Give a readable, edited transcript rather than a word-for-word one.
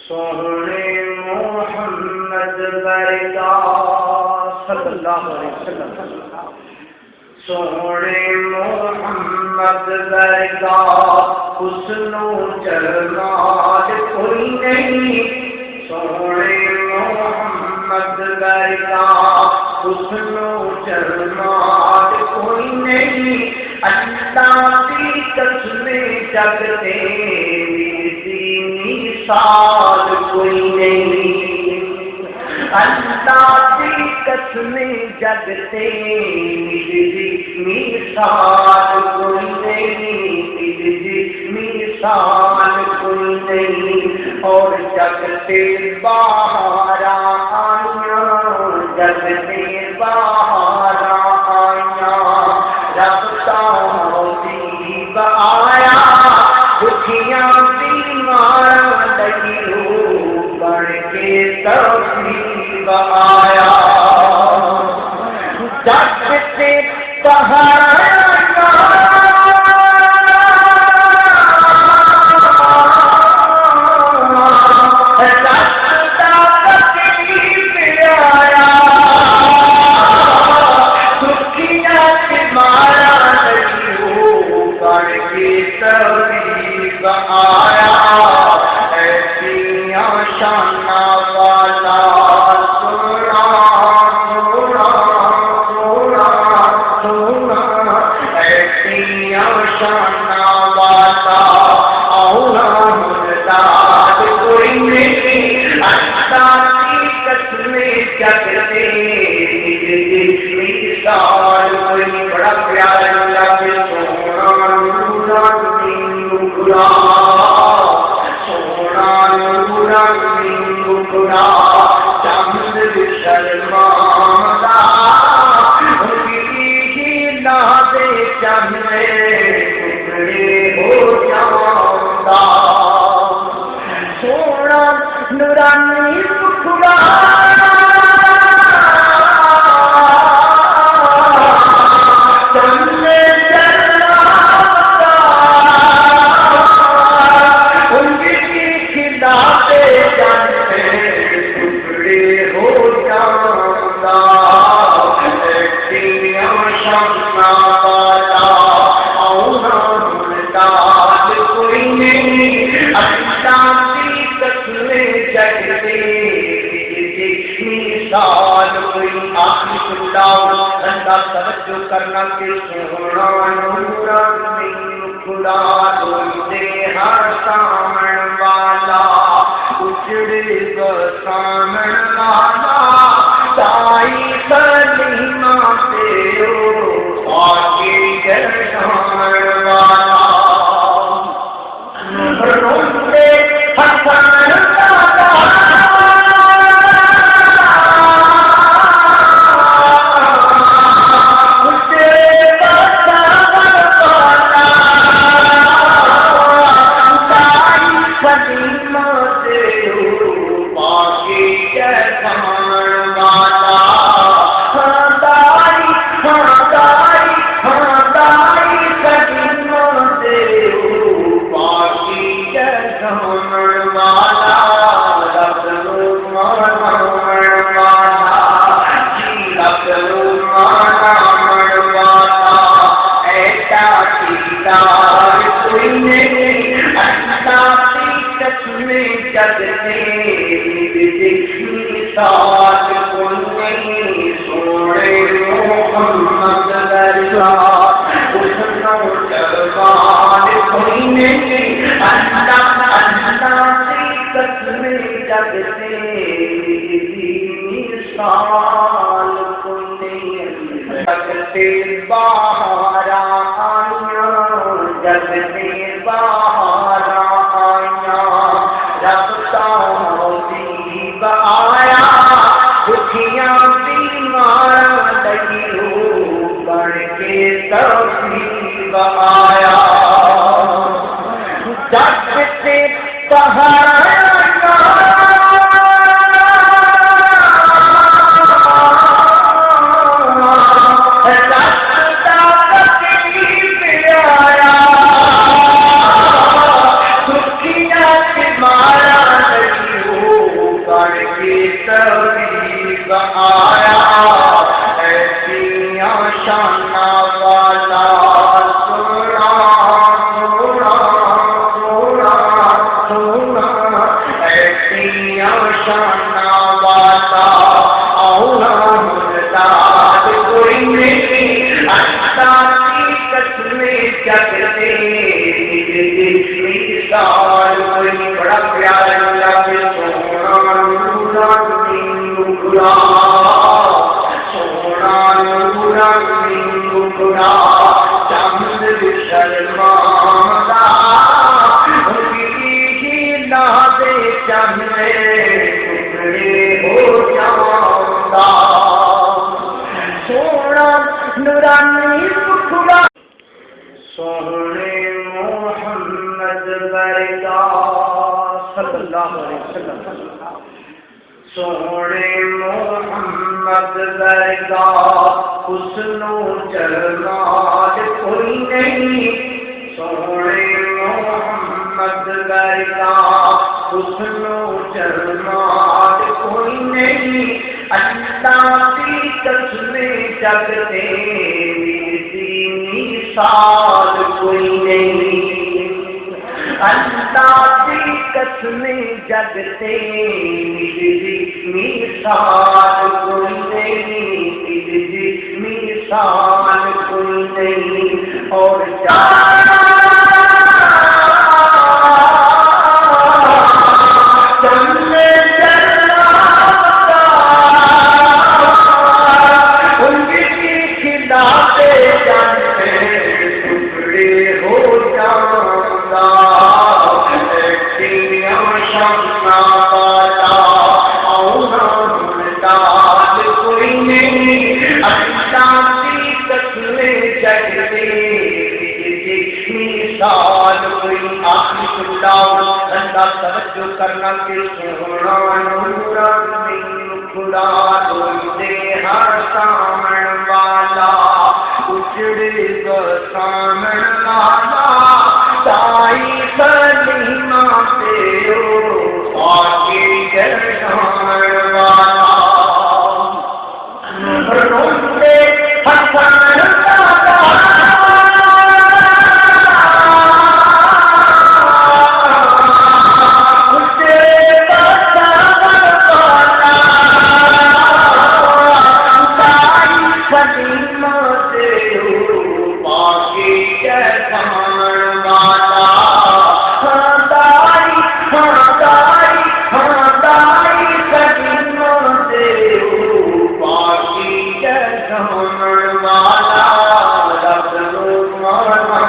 سونے محمد برگا صلی اللہ علیہ وسلم، سونے محمد برگا حسنو جمال کوئی نہیں، سونے محمد برگا حسنو جمال کوئی نہیں، اللہ کی قسم جگ تیری مثال کوئی نہیں، اللہ کی قسم جگ تیری مثال کوئی نہیں، مثال کوئی نہیں، اور جگ سے باہر آئیاں، جگ سے باہر آئیاں، رب تحبیب آیا، دکھیاں بیماراں لگیوں بڑھ کے تحبیب آیا، جگ سے باہر بڑا پیارا لفظ سونا نورا نورا، سونا نورا نورا، چمد شرماندہ ہی نہ دے چمے ٹکڑے ہو جاؤں، سونا نورانی ٹکڑا توجہ کرنا کہ سونا نورا خدا دے ہر سامن والا، اجڑے بسامن والا، تائی کلیمہ تیرو آگے گرشان والا، روندے حسن باہر آئیاں، جگ سے باہر آئیاں، رب تحبیب آیا، دکھیاں بیماراں لگیوں بڑھ کے تحبیب آیا، جگ سے باہر مارا شانا والا اولا مرداد کوئی نہیں اللہ کی قسم جگتے مثال کوئی بڑا پیارا لفظ سونا نورا نورا سونا نورا نورا چند شرماندہ دے چندے ٹکڑے ہو جاؤں سونا نورانی ٹکڑا سونے محمد برگا صلی اللہ علیہ وسلم سونے محمد برگا حسنو جمال کوئی نہیں سونے محمد برگا حسنو جمال کوئی نہیں اللہ کی قسم جگتے مثال کوئی نہیں اللہ کی قسم جگتے مثال کوئی نہیں مثال کوئی نہیں اور توجہ کرنا کہ سونا نورا خدا دے ہر سامن والا اجڑے سامن والا